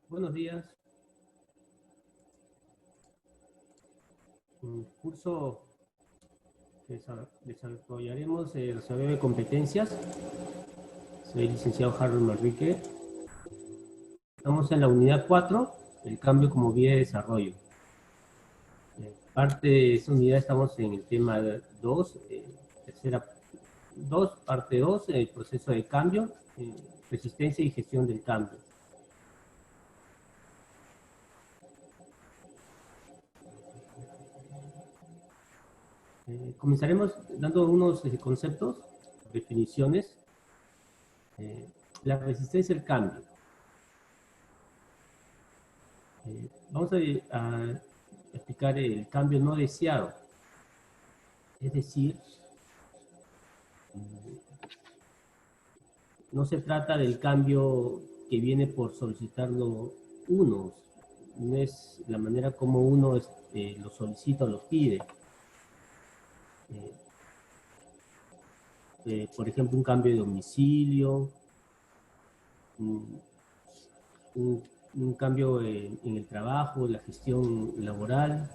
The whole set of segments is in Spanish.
Buenos días. En el curso que desarrollaremos el desarrollo de competencias. Soy el licenciado Harold Manrique. Estamos en la unidad 4, el cambio como vía de desarrollo. Parte de esta unidad estamos en el tema 2, parte 2, el proceso de cambio, resistencia y gestión del cambio. Comenzaremos dando unos conceptos, definiciones. La resistencia al cambio. Vamos a explicar el cambio no deseado. Es decir, no se trata del cambio que viene por solicitarlo uno, no es la manera como uno lo solicita o lo pide. Por ejemplo, un cambio de domicilio, un cambio en el trabajo, la gestión laboral.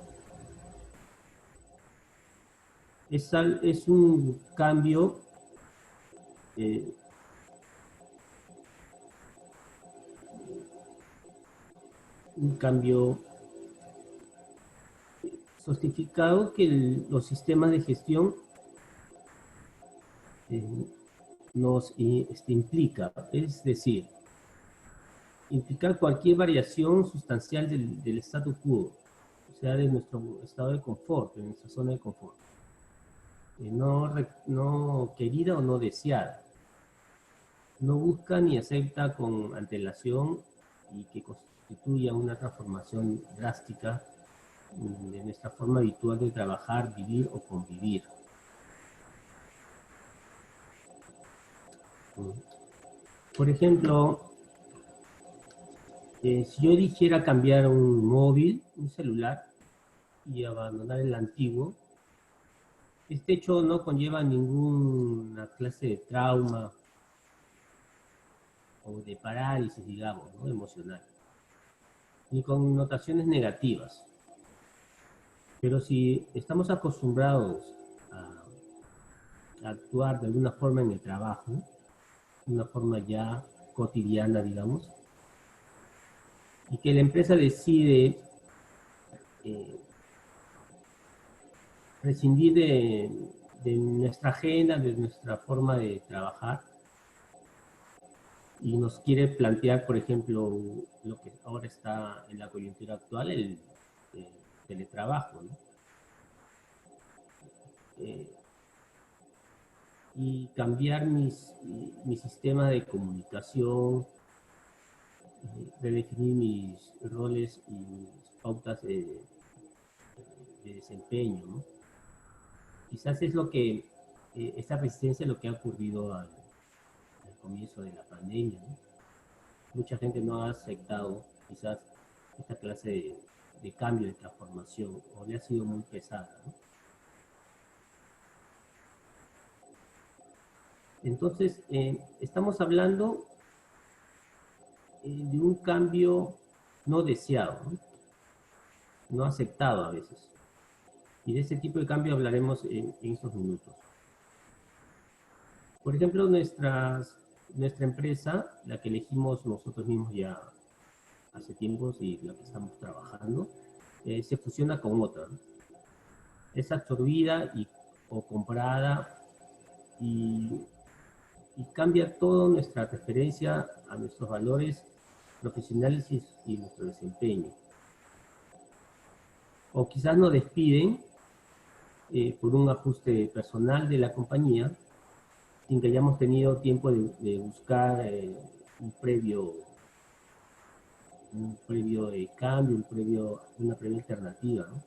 Es un cambio justificado que los sistemas de gestión nos implica, es decir, implicar cualquier variación sustancial del status quo, o sea, de nuestro estado de confort, de nuestra zona de confort, no querida o no deseada. No busca ni acepta con antelación y que constituya una transformación drástica de nuestra forma habitual de trabajar, vivir o convivir. Por ejemplo, si yo dijera cambiar un móvil, un celular, y abandonar el antiguo, este hecho no conlleva ninguna clase de trauma o de parálisis, digamos, ¿no? Emocional, ni connotaciones negativas. Pero si estamos acostumbrados a actuar de alguna forma en el trabajo, de una forma ya cotidiana, digamos, y que la empresa decide prescindir de nuestra agenda, de nuestra forma de trabajar, y nos quiere plantear, por ejemplo, lo que ahora está en la coyuntura actual, el teletrabajo, ¿no? Y cambiar mi sistema de comunicación, redefinir mis roles y mis pautas de desempeño, ¿no? Quizás es lo que, esta resistencia es lo que ha ocurrido al comienzo de la pandemia, ¿no? Mucha gente no ha aceptado quizás esta clase de cambio, de transformación, o le ha sido muy pesada, ¿no? Entonces, estamos hablando de un cambio no deseado, no aceptado a veces. Y de ese tipo de cambio hablaremos en estos minutos. Por ejemplo, nuestra empresa, la que elegimos nosotros mismos ya hace tiempos y la que estamos trabajando, se fusiona con otra, ¿no? Es absorbida o comprada y cambia toda nuestra referencia a nuestros valores profesionales y nuestro desempeño. O quizás nos despiden por un ajuste personal de la compañía sin que hayamos tenido tiempo de buscar un previo cambio, una previa alternativa, ¿no?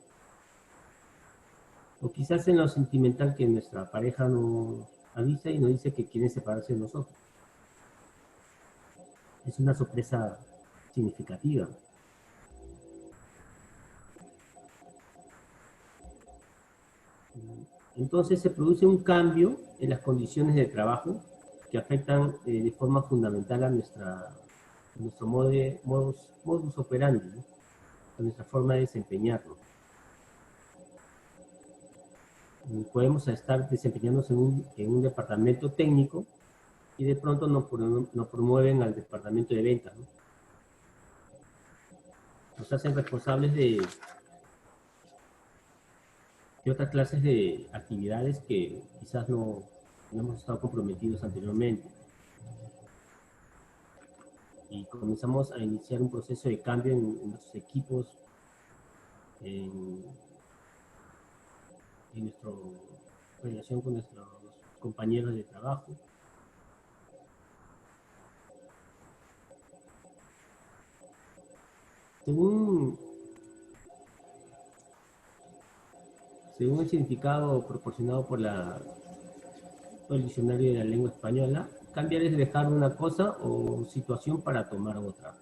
O quizás en lo sentimental que nuestra pareja nos avisa y nos dice que quieren separarse de nosotros. Es una sorpresa significativa. Entonces se produce un cambio en las condiciones de trabajo que afectan de forma fundamental a nuestra nuestro modus operandi, ¿no? Nuestra forma de desempeñarnos. Podemos estar desempeñándonos en un departamento técnico y de pronto nos promueven al departamento de ventas, ¿no? Nos hacen responsables de otras clases de actividades que quizás no hemos estado comprometidos anteriormente. Y comenzamos a iniciar un proceso de cambio en nuestros equipos, en nuestra relación con nuestros compañeros de trabajo. Según el significado proporcionado por el diccionario de la lengua española, cambiar es dejar una cosa o situación para tomar otra.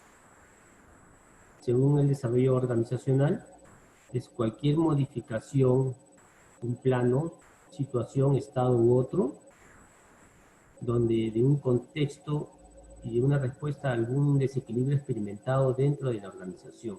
Según el desarrollo organizacional, es cualquier modificación, un plano, situación, estado u otro, donde de un contexto y de una respuesta a algún desequilibrio experimentado dentro de la organización.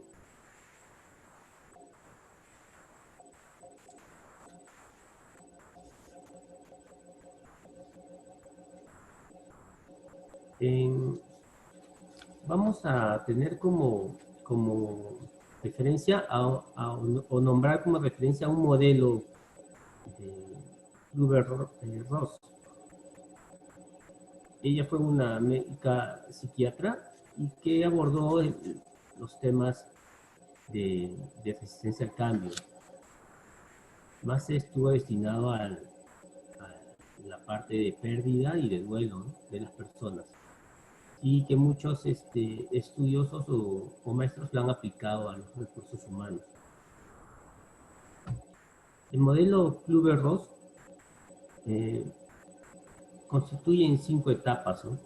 Vamos a tener como referencia o nombrar como referencia a un modelo de Kübler-Ross. Ella fue una médica psiquiatra y que abordó los temas de resistencia al cambio. Más estuvo destinado a la parte de pérdida y de duelo, ¿no?, de las personas. Y que muchos estudiosos o maestros lo han aplicado a los recursos humanos. El modelo Kübler-Ross constituye en 5 etapas, ¿no?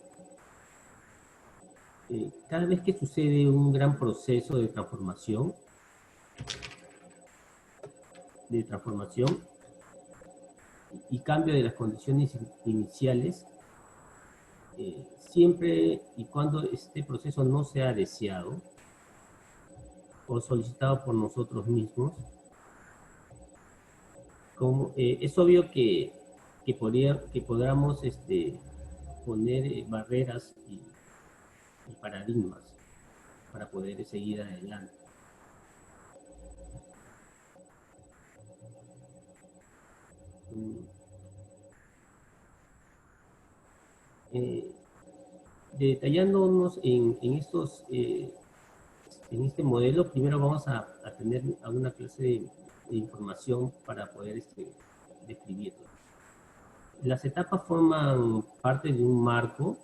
Cada vez que sucede un gran proceso de transformación y cambio de las condiciones iniciales, siempre y cuando este proceso no sea deseado o solicitado por nosotros mismos, es obvio que podamos poner barreras y paradigmas para poder seguir adelante. Detallándonos en este modelo, primero vamos a tener alguna clase de información para poder describirlo. Las etapas forman parte de un marco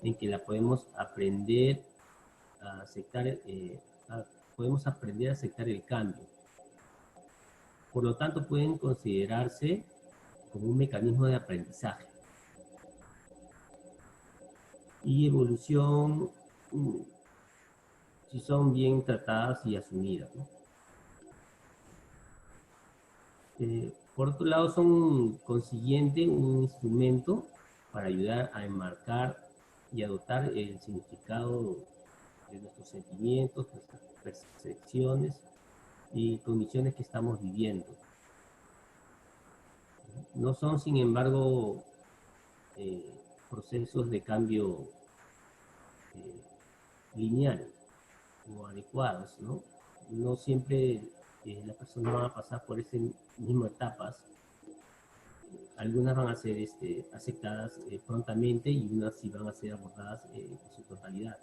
en que la podemos aprender a aceptar, podemos aprender a aceptar el cambio. Por lo tanto, pueden considerarse como un mecanismo de aprendizaje y evolución, si son bien tratadas y asumidas, ¿no? Por otro lado, son consiguiente un instrumento para ayudar a enmarcar y adoptar el significado de nuestros sentimientos, nuestras percepciones y condiciones que estamos viviendo. No son, sin embargo, procesos de cambio lineales o adecuados, ¿no? No siempre las personas van a pasar por esas mismas etapas. Algunas van a ser aceptadas prontamente y unas sí van a ser abordadas en su totalidad.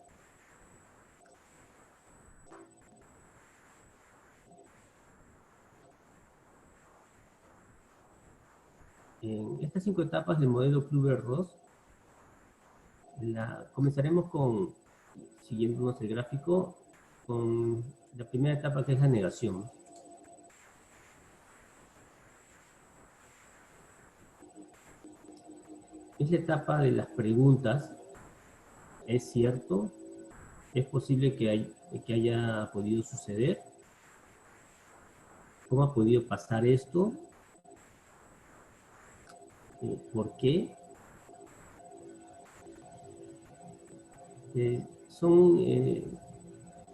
En estas 5 etapas del modelo Kübler-Ross, comenzaremos siguiéndonos el gráfico, con la primera etapa, que es la negación. Es la etapa de las preguntas. ¿Es cierto? ¿Es posible que haya podido suceder? ¿Cómo ha podido pasar esto? ¿Por qué? son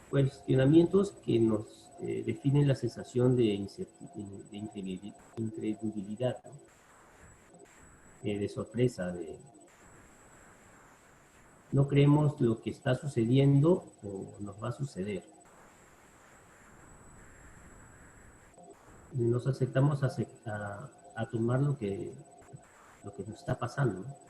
cuestionamientos que nos definen la sensación de incredulidad, ¿no? De sorpresa, de no creemos lo que está sucediendo o nos va a suceder. Nos aceptamos a tomar lo que nos está pasando, ¿no?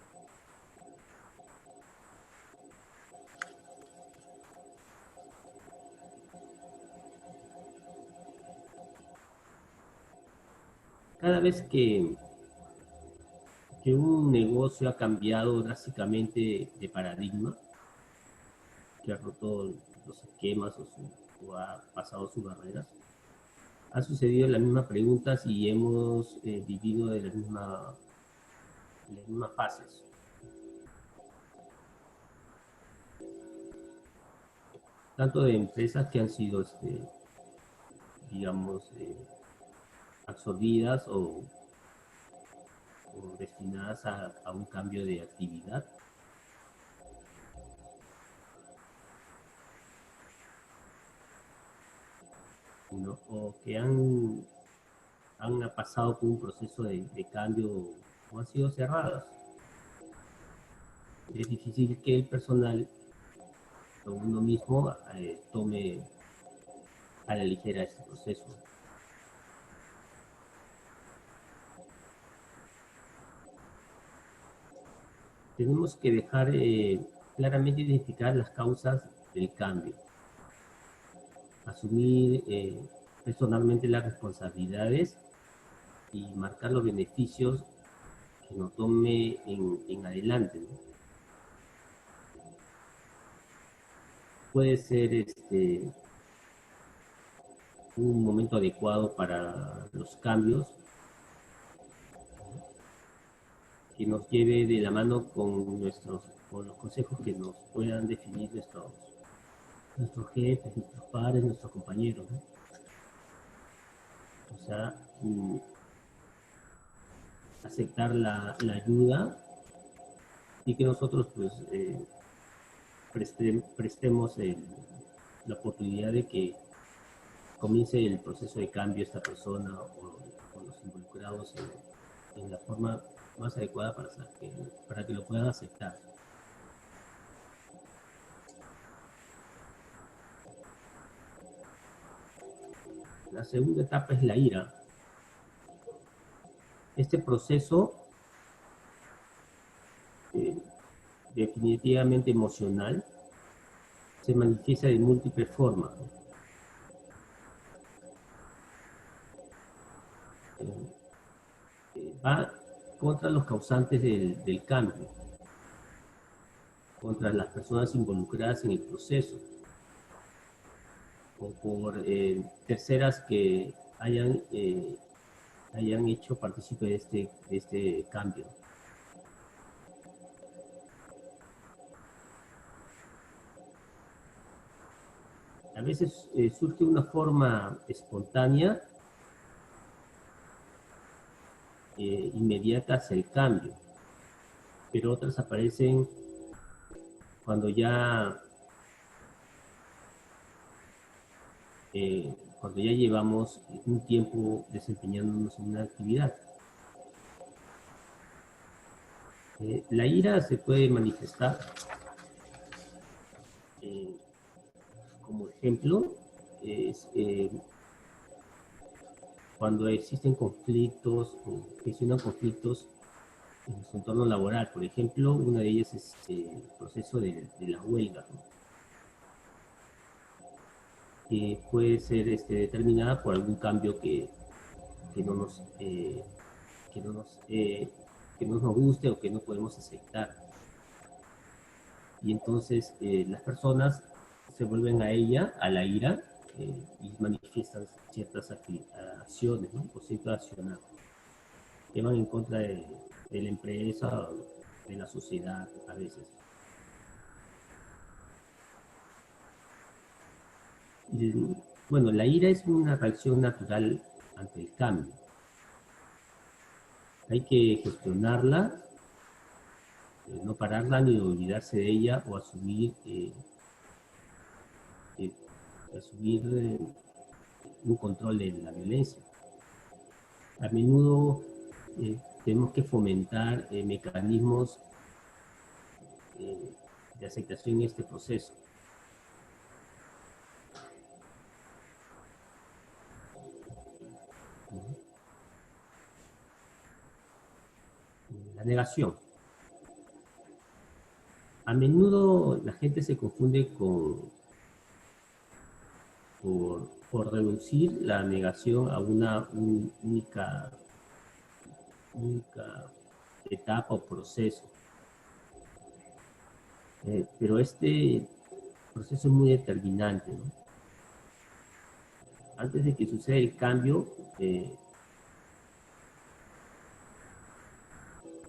Cada vez que un negocio ha cambiado drásticamente de paradigma, que ha roto los esquemas o ha pasado sus barreras, ha sucedido las mismas preguntas y hemos vivido de las mismas fases. Tanto de empresas que han sido, digamos, absorbidas o destinadas a un cambio de actividad, ¿no? O que han pasado por un proceso de cambio o han sido cerradas. Es difícil que el personal o uno mismo tome a la ligera este proceso. Tenemos que dejar claramente identificar las causas del cambio, asumir personalmente las responsabilidades y marcar los beneficios que nos tome en adelante, ¿no? Puede ser un momento adecuado para los cambios que nos lleve de la mano con los consejos que nos puedan definir nuestros jefes, nuestros padres, nuestros compañeros, ¿no? O sea, aceptar la ayuda y que nosotros pues prestemos la oportunidad de que comience el proceso de cambio esta persona o los involucrados en la forma más adecuada para que lo puedan aceptar. La segunda etapa es la ira. Este proceso definitivamente emocional se manifiesta de múltiples formas. Va contra los causantes del cambio, contra las personas involucradas en el proceso, o por terceras que hayan hecho partícipe de este cambio. A veces surge una forma espontánea, inmediata hacia el cambio, pero otras aparecen cuando ya llevamos un tiempo desempeñándonos en una actividad. La ira se puede manifestar, como ejemplo, es cuando existen conflictos o gestionan conflictos en su entorno laboral. Por ejemplo, una de ellas es el proceso de la huelga, ¿no? Que puede ser determinada por algún cambio que no nos guste o que no podemos aceptar. Y entonces las personas se vuelven a la ira, y manifiestan ciertas acciones, ¿no? O ciertas acciones que van en contra de la empresa, de la sociedad a veces. Bueno, la ira es una reacción natural ante el cambio. Hay que gestionarla, no pararla ni olvidarse de ella o asumir asumir un control de la violencia. A menudo tenemos que fomentar mecanismos de aceptación en este proceso. La negación. A menudo la gente se confunde por reducir la negación a una única etapa o proceso. Pero este proceso es muy determinante, ¿no? Antes de que suceda el cambio,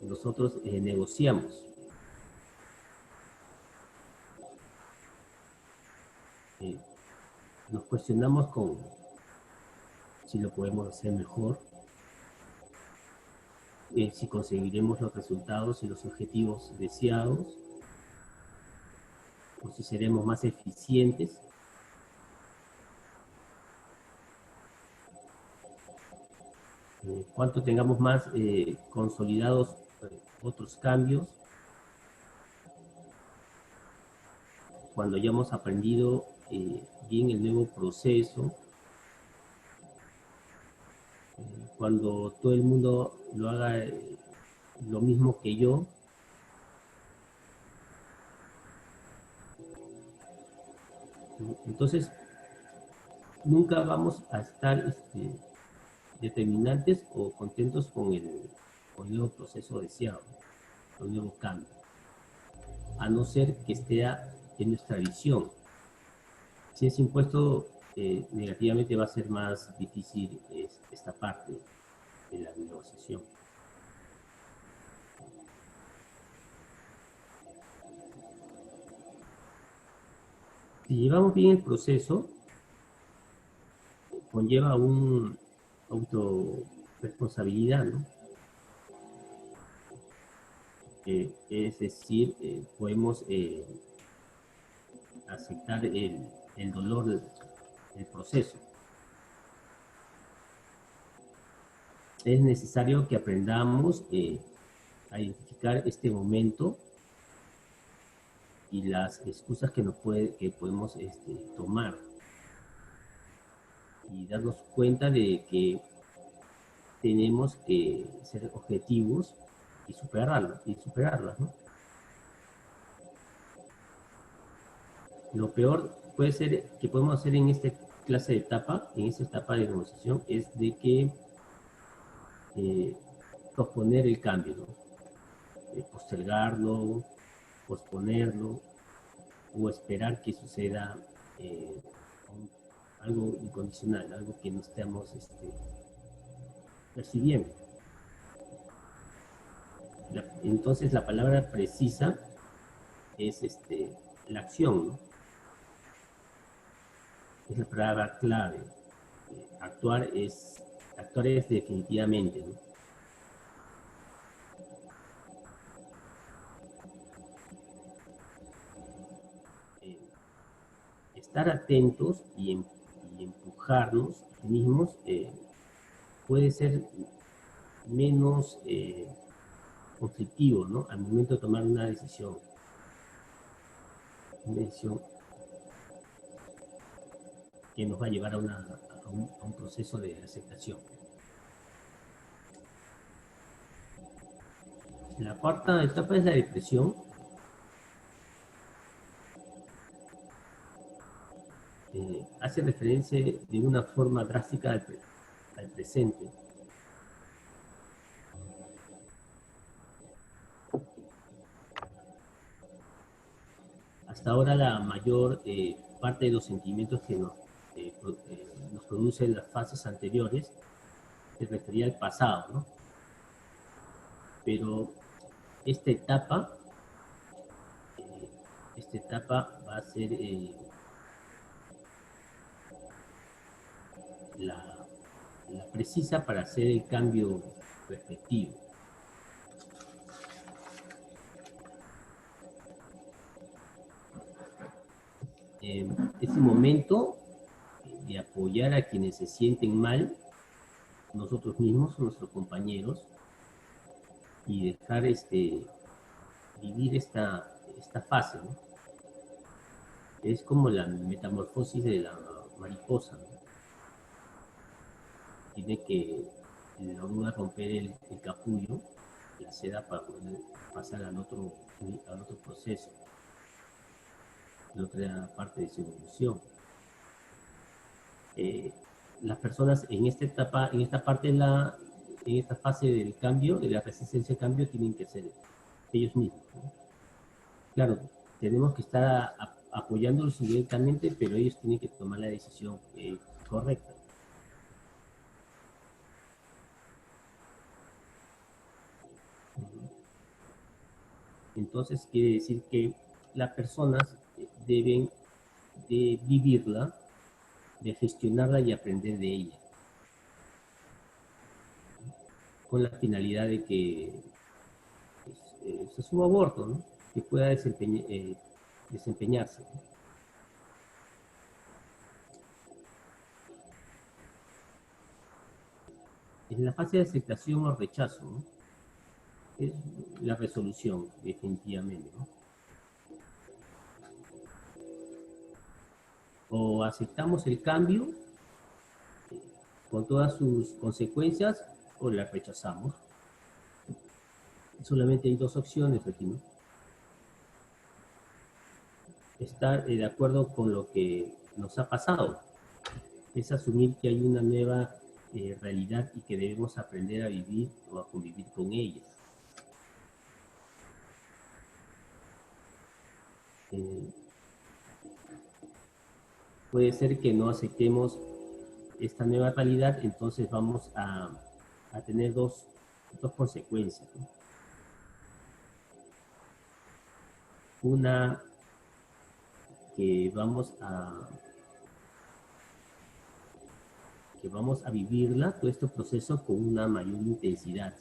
nosotros negociamos. Nos cuestionamos con si lo podemos hacer mejor, si conseguiremos los resultados y los objetivos deseados, o si seremos más eficientes. Cuanto tengamos más consolidados otros cambios, cuando hayamos aprendido bien el nuevo proceso, cuando todo el mundo lo haga lo mismo que yo, entonces nunca vamos a estar determinantes o contentos con el nuevo proceso deseado, con el nuevo cambio, a no ser que esté en nuestra visión. Si es impuesto negativamente, va a ser más difícil esta parte de la negociación. Si llevamos bien el proceso, conlleva una autorresponsabilidad, ¿no? Es decir, podemos aceptar el dolor del proceso. Es necesario que aprendamos a identificar este momento y las excusas que podemos tomar, y darnos cuenta de que tenemos que ser objetivos y superarlas, ¿no? Lo peor puede ser que podemos hacer en esta clase de etapa, en esta etapa de negociación, es de que posponer el cambio, ¿no? Postergarlo, posponerlo, o esperar que suceda algo incondicional, algo que no estemos percibiendo. Entonces la palabra precisa es la acción, ¿no? Es la palabra clave. Actuar es definitivamente, ¿no? Estar atentos y empujarnos mismos puede ser menos conflictivo, ¿no? Al momento de tomar una decisión que nos va a llevar a un proceso de aceptación. La cuarta etapa es la depresión. Hace referencia de una forma drástica al presente. Hasta ahora la mayor parte de los sentimientos que nos producen las fases anteriores se refería al pasado, ¿no? Pero esta etapa va a ser la precisa para hacer el cambio respectivo. Ese momento de apoyar a quienes se sienten mal, nosotros mismos, nuestros compañeros, y dejar vivir esta fase, ¿no? Es como la metamorfosis de la mariposa, ¿no? Tiene que la oruga romper el capullo, la seda, para poder pasar al otro proceso, a la otra parte de su evolución. Las personas en esta etapa, en esta parte en esta fase del cambio, de la resistencia al cambio, tienen que ser ellos mismos, ¿no? Claro, tenemos que estar apoyándolos indirectamente, pero ellos tienen que tomar la decisión correcta. Entonces quiere decir que las personas deben de vivirla, de gestionarla y aprender de ella, con la finalidad de que pues, su aborto, ¿no? Que pueda desempeñarse, ¿no? En la fase de aceptación o rechazo, ¿no? Es la resolución, definitivamente, ¿no? O aceptamos el cambio con todas sus consecuencias, o la rechazamos. Solamente hay dos opciones aquí, ¿no? Estar de acuerdo con lo que nos ha pasado, es asumir que hay una nueva realidad y que debemos aprender a vivir o a convivir con ella. Eh, Puede ser que no aceptemos esta nueva realidad, entonces vamos a tener dos consecuencias, ¿no? Una, que vamos a vivirla, todo este proceso, con una mayor intensidad,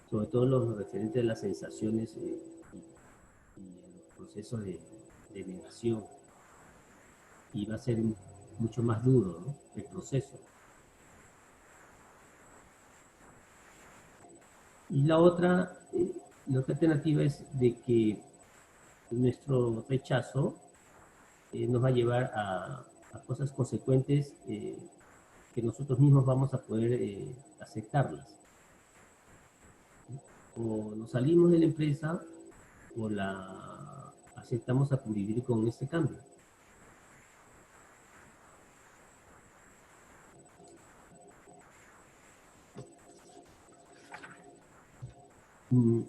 sobre todo los referentes a las sensaciones y el proceso de negación, y va a ser mucho más duro, ¿no?, el proceso. Y la otra alternativa es de que nuestro rechazo nos va a llevar a cosas consecuentes que nosotros mismos vamos a poder aceptarlas. O nos salimos de la empresa o la aceptamos a convivir con este cambio. En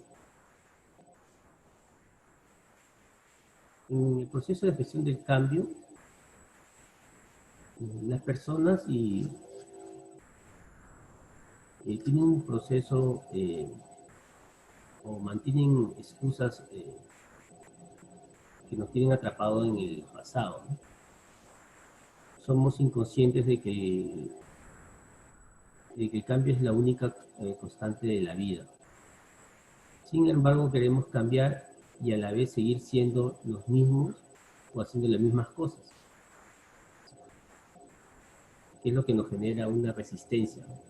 el proceso de gestión del cambio, las personas tienen un proceso o mantienen excusas que nos tienen atrapados en el pasado, ¿no? Somos inconscientes de que el cambio es la única constante de la vida. Sin embargo, queremos cambiar y a la vez seguir siendo los mismos o haciendo las mismas cosas, que es lo que nos genera una resistencia, ¿no?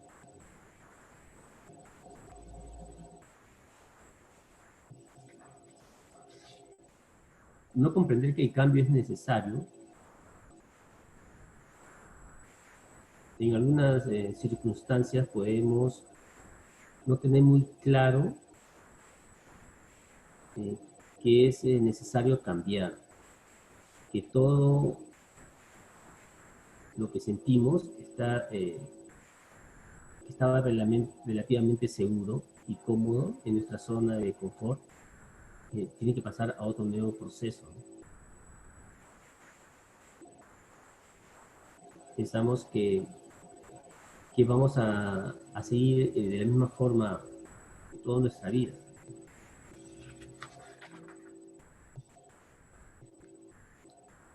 No comprender que el cambio es necesario. En algunas circunstancias podemos no tener muy claro que es necesario cambiar, que todo lo que sentimos estaba relativamente seguro y cómodo en nuestra zona de confort, tiene que pasar a otro nuevo proceso, ¿no? Pensamos que vamos a seguir de la misma forma toda nuestra vida.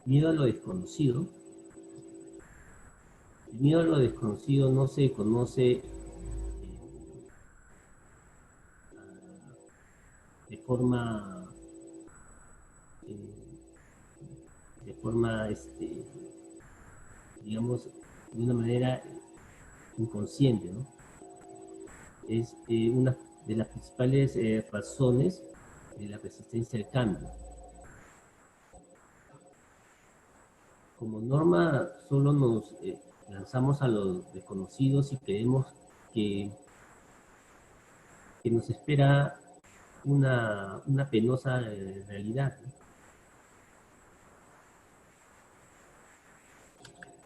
Miedo a lo desconocido. El miedo a lo desconocido no se conoce de forma forma, digamos, de una manera inconsciente, ¿no? Es una de las principales razones de la resistencia al cambio. Como norma, solo nos lanzamos a los desconocidos y creemos que nos espera una penosa realidad, ¿no?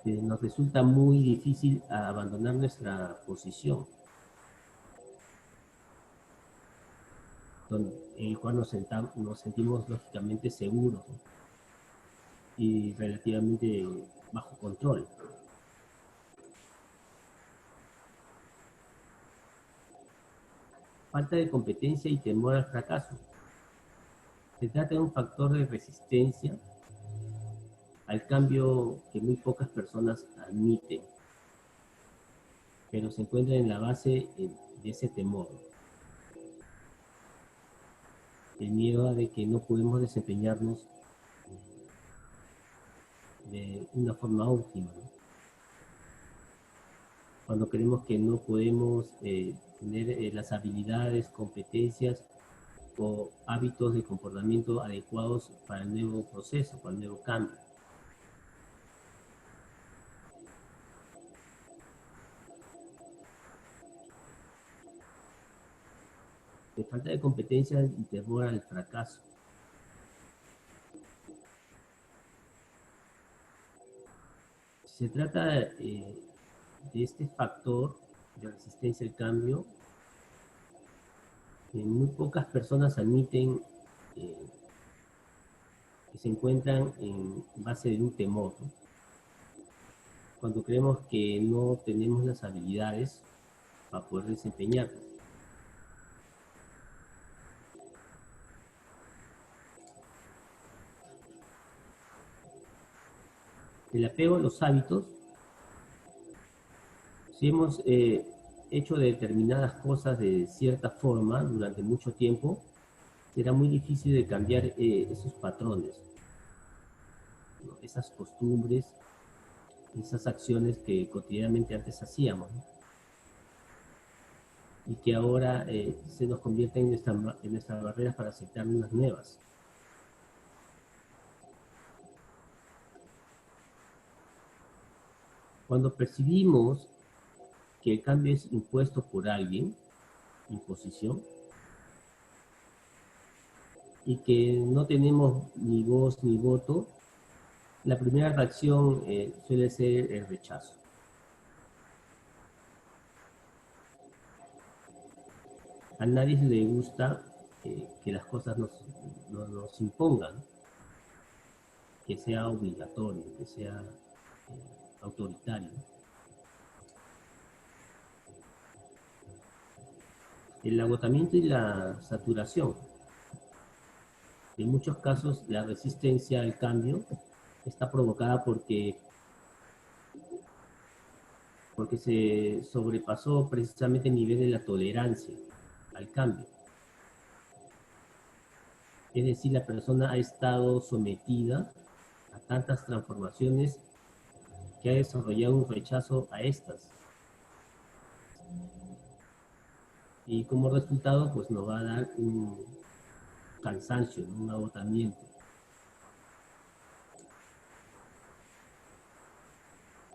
Nos resulta muy difícil abandonar nuestra posición, en el cual nos sentimos lógicamente seguros, ¿no? Y relativamente bajo control. Falta de competencia y temor al fracaso. Se trata de un factor de resistencia al cambio que muy pocas personas admiten, pero se encuentra en la base de ese temor. El miedo a de que no podemos desempeñarnos de una forma óptima, ¿no? Cuando creemos que no podemos tener las habilidades, competencias o hábitos de comportamiento adecuados para el nuevo proceso, para el nuevo cambio. De falta de competencia y temor al fracaso. Se trata de este factor de resistencia al cambio que muy pocas personas admiten que se encuentran en base de un temor, ¿no? Cuando creemos que no tenemos las habilidades para poder desempeñarnos. El apego a los hábitos. Si hemos hecho determinadas cosas de cierta forma durante mucho tiempo, será muy difícil de cambiar esos patrones, ¿no? Esas costumbres, esas acciones que cotidianamente antes hacíamos, ¿no? Y que ahora se nos convierten en nuestras barreras para aceptar unas nuevas. Cuando percibimos que el cambio es impuesto por alguien, imposición, y que no tenemos ni voz ni voto, la primera reacción suele ser el rechazo. A nadie le gusta que las cosas nos impongan, que sea obligatorio, que sea autoritario. El agotamiento y la saturación. En muchos casos, la resistencia al cambio está provocada porque se sobrepasó precisamente el nivel de la tolerancia al cambio. Es decir, la persona ha estado sometida a tantas transformaciones que ha desarrollado un rechazo a estas. Y como resultado, pues nos va a dar un cansancio, un agotamiento.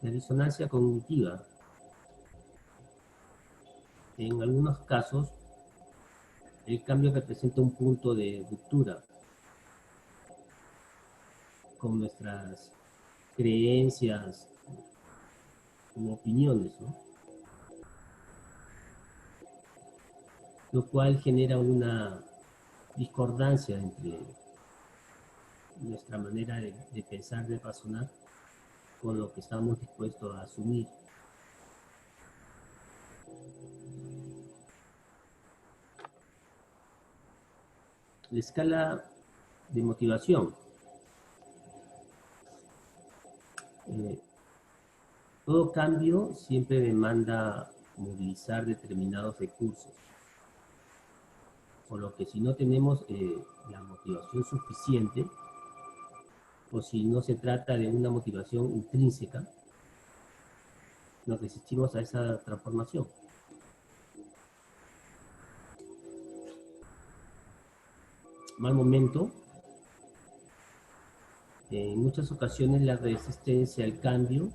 La disonancia cognitiva. En algunos casos, el cambio representa un punto de ruptura con nuestras creencias u opiniones, ¿no? Lo cual genera una discordancia entre nuestra manera de pensar, de razonar, con lo que estamos dispuestos a asumir. La escala de motivación. Todo cambio siempre demanda movilizar determinados recursos, por lo que si no tenemos la motivación suficiente, o si no se trata de una motivación intrínseca, nos resistimos a esa transformación. Mal momento. En muchas ocasiones la resistencia al cambio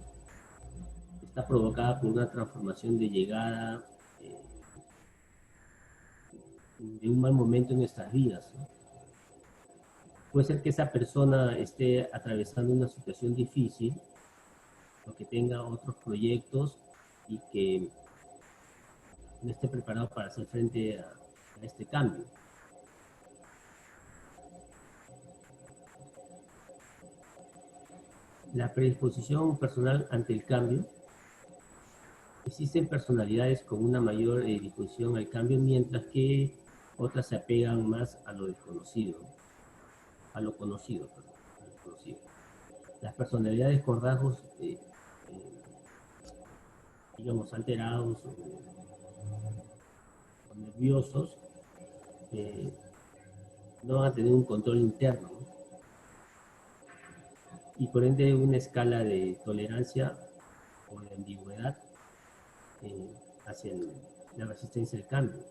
está provocada por una transformación de llegada de un mal momento en nuestras vidas, ¿no? Puede ser que esa persona esté atravesando una situación difícil o que tenga otros proyectos y que no esté preparado para hacer frente a este cambio. La predisposición personal ante el cambio. Existen personalidades con una mayor disposición al cambio, mientras que otras se apegan más a lo desconocido, a lo conocido, perdón, a lo conocido. Las personalidades con rasgos, digamos, alterados o nerviosos, no van a tener un control interno, ¿no? Y por ende una escala de tolerancia o de ambigüedad hacia la resistencia al cambio.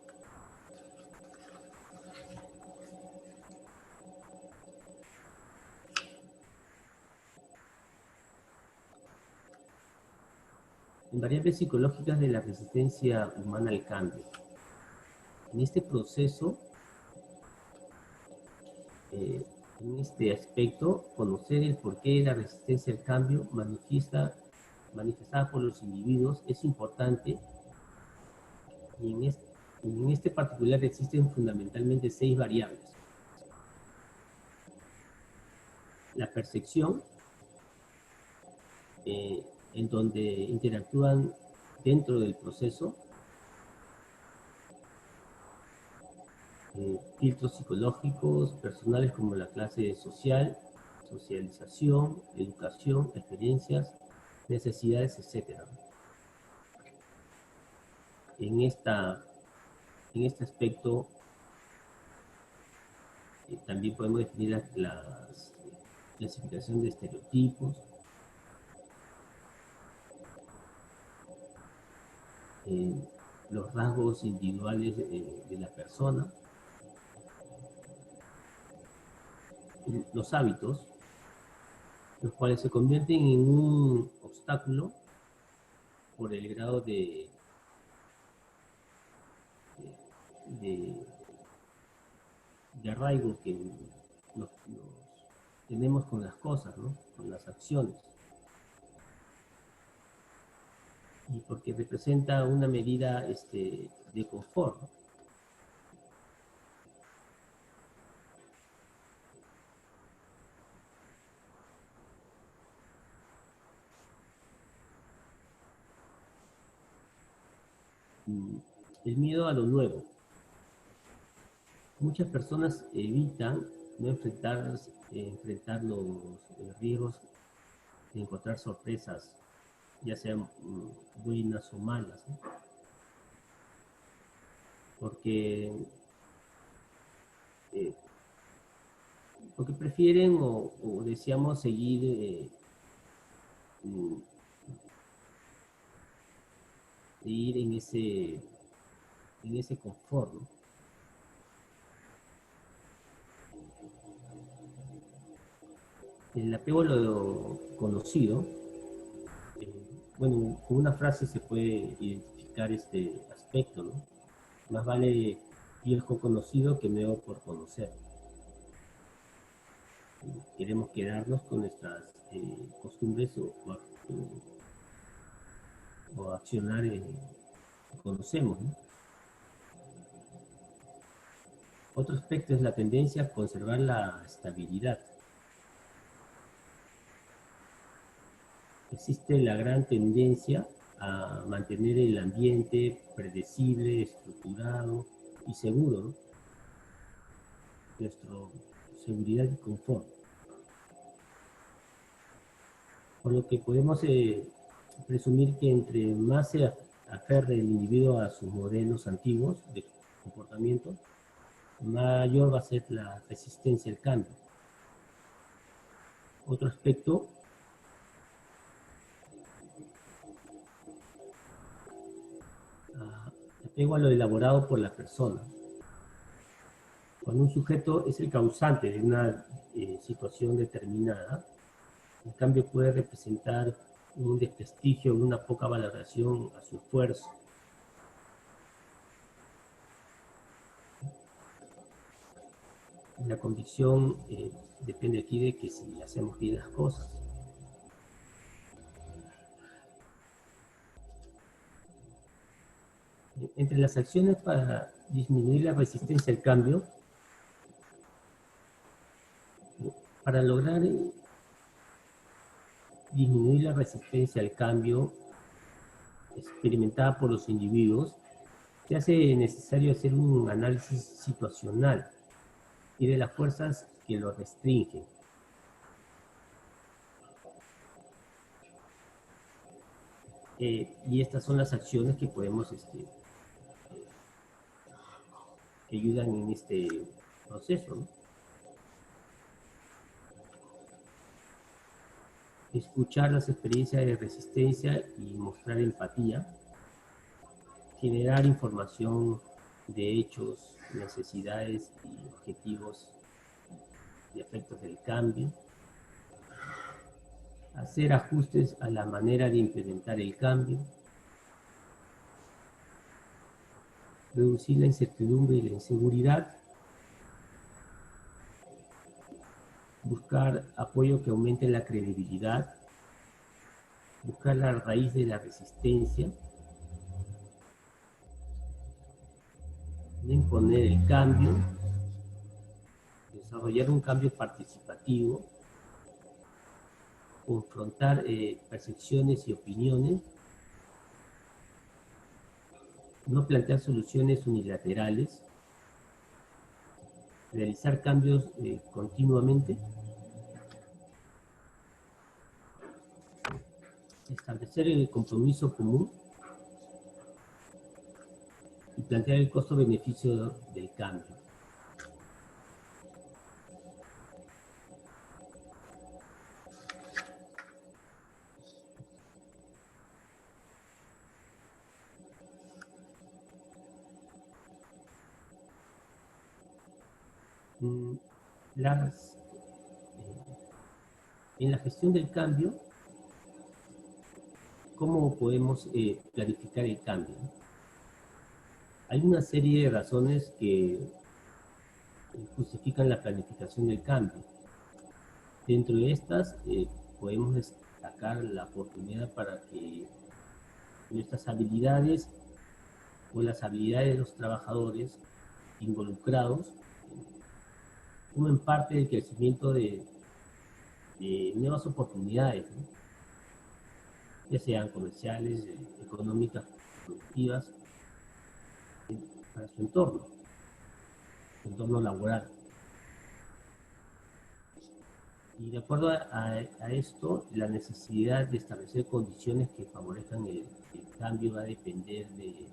En variables psicológicas de la resistencia humana al cambio. En este proceso, en este aspecto, conocer el porqué de la resistencia al cambio manifestada por los individuos es importante, y en este particular existen fundamentalmente 6 variables. La percepción, en donde interactúan dentro del proceso filtros psicológicos, personales como la clase social, socialización, educación, experiencias, necesidades, etc. En este aspecto también podemos definir la clasificación de estereotipos, los rasgos individuales de la persona, los hábitos, los cuales se convierten en un obstáculo por el grado de arraigo que nos tenemos con las cosas, ¿no? Con las acciones. Y porque representa una medida de confort, ¿no? El miedo a lo nuevo. Muchas personas evitan no enfrentar los riesgos de encontrar sorpresas, ya sean buenas o malas, ¿no? Porque prefieren o deseamos seguir ir en ese confort, ¿no? El apego a lo conocido, bueno, con una frase se puede identificar este aspecto, ¿no? Más vale viejo conocido que nuevo por conocer. Queremos quedarnos con nuestras costumbres o accionar que conocemos, ¿no? Otro aspecto es la tendencia a conservar la estabilidad. Existe la gran tendencia a mantener el ambiente predecible, estructurado y seguro, ¿no? Nuestra seguridad y confort. Por lo que podemos presumir que entre más se aferre el individuo a sus modelos antiguos de comportamiento, mayor va a ser la resistencia al cambio. Otro aspecto, apego a lo elaborado por la persona. Cuando un sujeto es el causante de una situación determinada, en cambio puede representar un desprestigio, una poca valoración a su esfuerzo. La convicción depende aquí de que si hacemos bien las cosas. Entre las acciones para disminuir la resistencia al cambio, para lograr disminuir la resistencia al cambio experimentada por los individuos, se hace necesario hacer un análisis situacional y de las fuerzas que lo restringen. Y estas son las acciones que podemos, que ayudan en este proceso, ¿no? Escuchar las experiencias de resistencia y mostrar empatía, generar información de hechos, necesidades y objetivos y efectos del cambio, hacer ajustes a la manera de implementar el cambio, reducir la incertidumbre y la inseguridad, buscar apoyo que aumente la credibilidad, buscar la raíz de la resistencia, imponer el cambio, desarrollar un cambio participativo, confrontar percepciones y opiniones, no plantear soluciones unilaterales, realizar cambios continuamente, establecer el compromiso común y plantear el costo-beneficio del cambio. En la gestión del cambio, ¿cómo podemos planificar el cambio? Hay una serie de razones que justifican la planificación del cambio. Dentro de estas, podemos destacar la oportunidad para que nuestras habilidades o las habilidades de los trabajadores involucrados formen parte del crecimiento de nuevas oportunidades, ¿no? Ya sean comerciales, económicas, productivas, para su entorno laboral. Y de acuerdo a esto, la necesidad de establecer condiciones que favorezcan el cambio va a depender de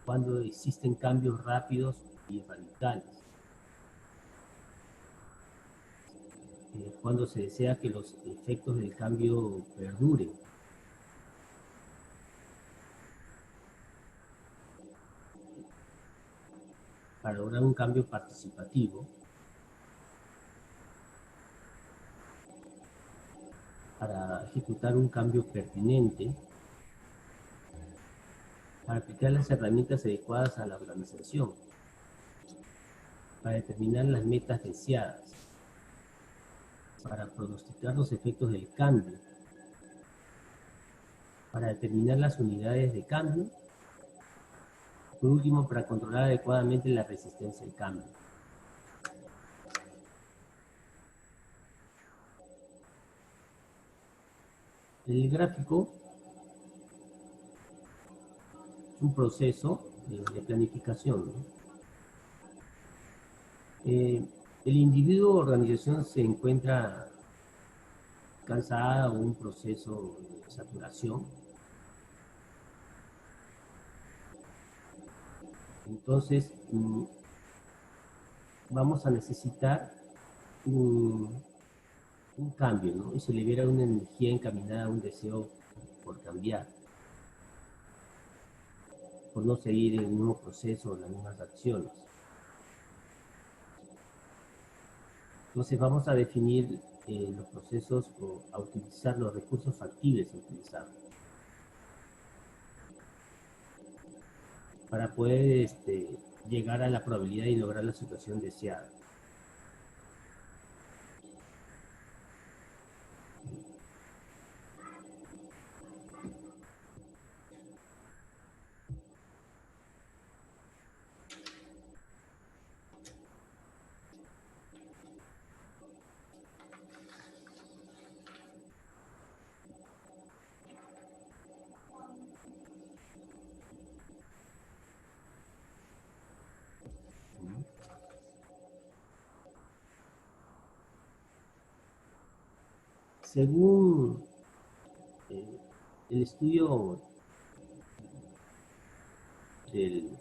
cuando existen cambios rápidos y radicales. Cuando se desea que los efectos del cambio perduren. Para lograr un cambio participativo, para ejecutar un cambio pertinente, para aplicar las herramientas adecuadas a la organización, para determinar las metas deseadas, para pronosticar los efectos del cambio, para determinar las unidades de cambio, por último, para controlar adecuadamente la resistencia al cambio. El gráfico es un proceso de planificación, ¿no? El individuo o organización se encuentra cansada o un proceso de saturación. Entonces, vamos a necesitar un cambio, ¿no? Y se libera una energía encaminada a un deseo por cambiar, por no seguir en el mismo proceso o las mismas acciones. Entonces vamos a definir los procesos o a utilizar los recursos factibles a utilizar para poder llegar a la probabilidad y lograr la situación deseada. Según el estudio del,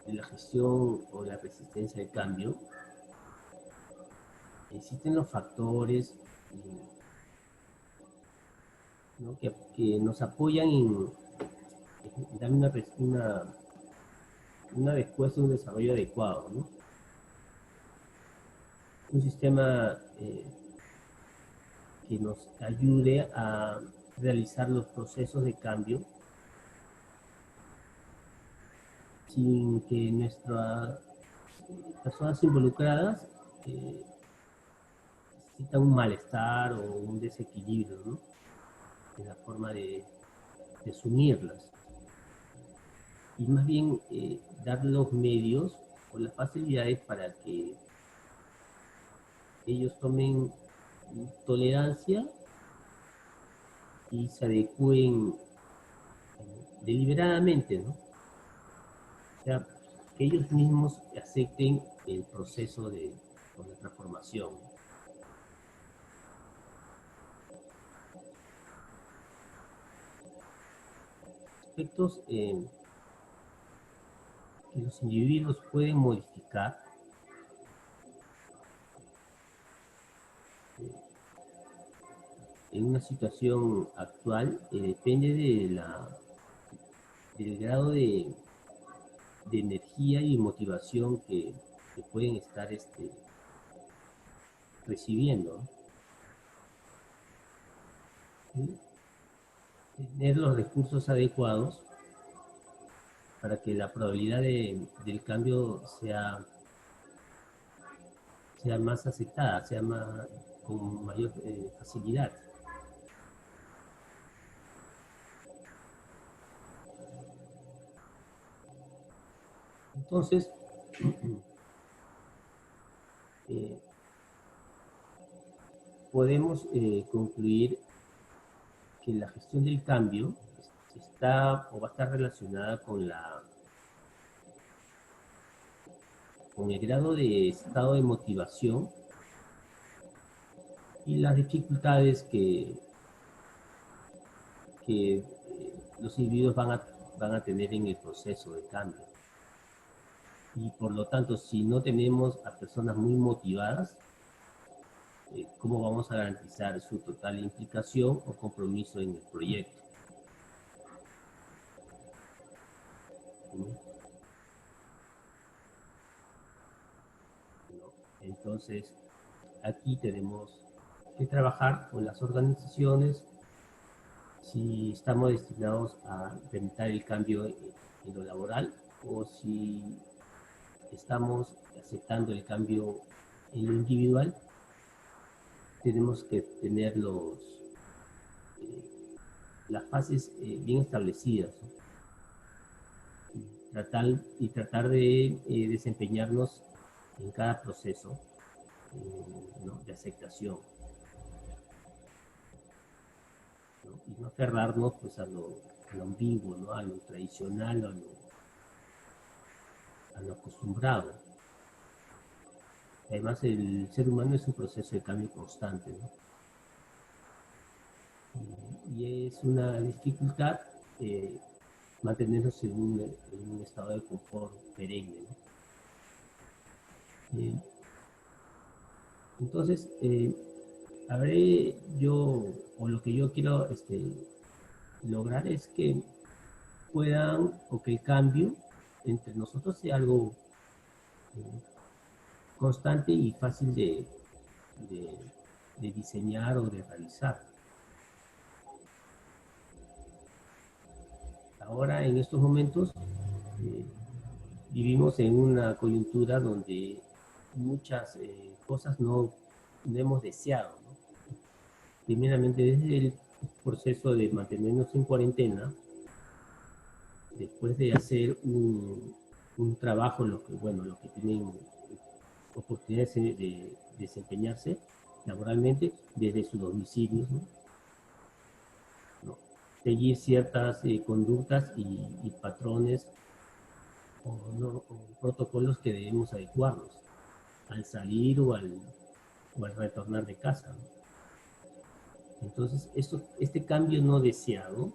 de la gestión o la resistencia al cambio, existen los factores ¿no? que nos apoyan en dar una respuesta, un desarrollo adecuado, ¿no? Un sistema que nos ayude a realizar los procesos de cambio sin que nuestras personas involucradas sientan un malestar o un desequilibrio, ¿no? En la forma de asumirlas. Y más bien dar los medios o las facilidades para que ellos tomen tolerancia y se adecúen deliberadamente, ¿no? O sea, que ellos mismos acepten el proceso de transformación. Aspectos que los individuos pueden modificar en una situación actual depende del grado de energía y motivación que pueden estar recibiendo. Tener los recursos adecuados para que la probabilidad del cambio sea más aceptada, sea con mayor facilidad. Entonces, podemos concluir que la gestión del cambio está o va a estar relacionada con el grado de estado de motivación y las dificultades que los individuos van a tener en el proceso de cambio. Y por lo tanto, si no tenemos a personas muy motivadas, ¿cómo vamos a garantizar su total implicación o compromiso en el proyecto? Entonces, aquí tenemos que trabajar con las organizaciones si estamos destinados a implementar el cambio en lo laboral o si estamos aceptando el cambio en lo individual. Tenemos que tener las fases bien establecidas, ¿no? Tratar de desempeñarnos en cada proceso ¿no? de aceptación, ¿no? Y no aferrarnos pues, a lo ambiguo, ¿no? A lo tradicional, a lo acostumbrado. Además, el ser humano es un proceso de cambio constante, ¿no? Y es una dificultad mantenernos en un estado de confort perenne, ¿no? Eh, entonces, habré yo, o lo que yo quiero lograr es que puedan, o que el cambio entre nosotros sea algo eh, constante y fácil de, de diseñar o de realizar. Ahora, en estos momentos, eh, vivimos en una coyuntura donde muchas cosas no hemos deseado, ¿no? Primeramente, desde el proceso de mantenernos en cuarentena, después de hacer un trabajo, bueno, los que tienen oportunidades de desempeñarse laboralmente desde sus domicilios, ¿no? ¿No? Seguir ciertas conductas y patrones o, no, o protocolos que debemos adecuarnos al salir o al retornar de casa, ¿no? Entonces, este cambio no deseado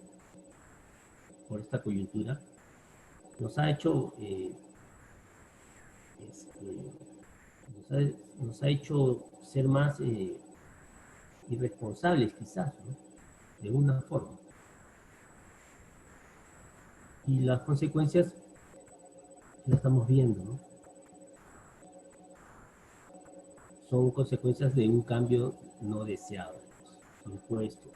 por esta coyuntura nos ha hecho, este, nos ha hecho ser más irresponsables quizás, ¿no? De una forma. Y las consecuencias las estamos viendo, ¿no? Son consecuencias de un cambio no deseado, impuesto.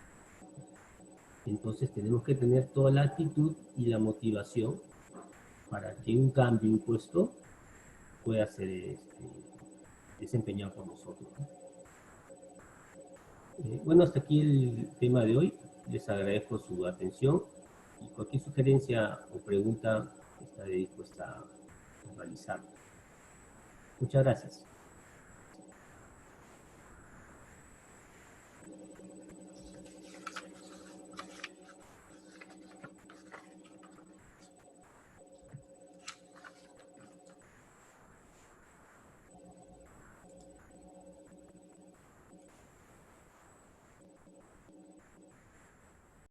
Entonces tenemos que tener toda la actitud y la motivación para que un cambio impuesto pueda ser desempeñado por nosotros, ¿no? Bueno, hasta aquí el tema de hoy. Les agradezco su atención y cualquier sugerencia o pregunta estaré dispuesta a realizar. Muchas gracias.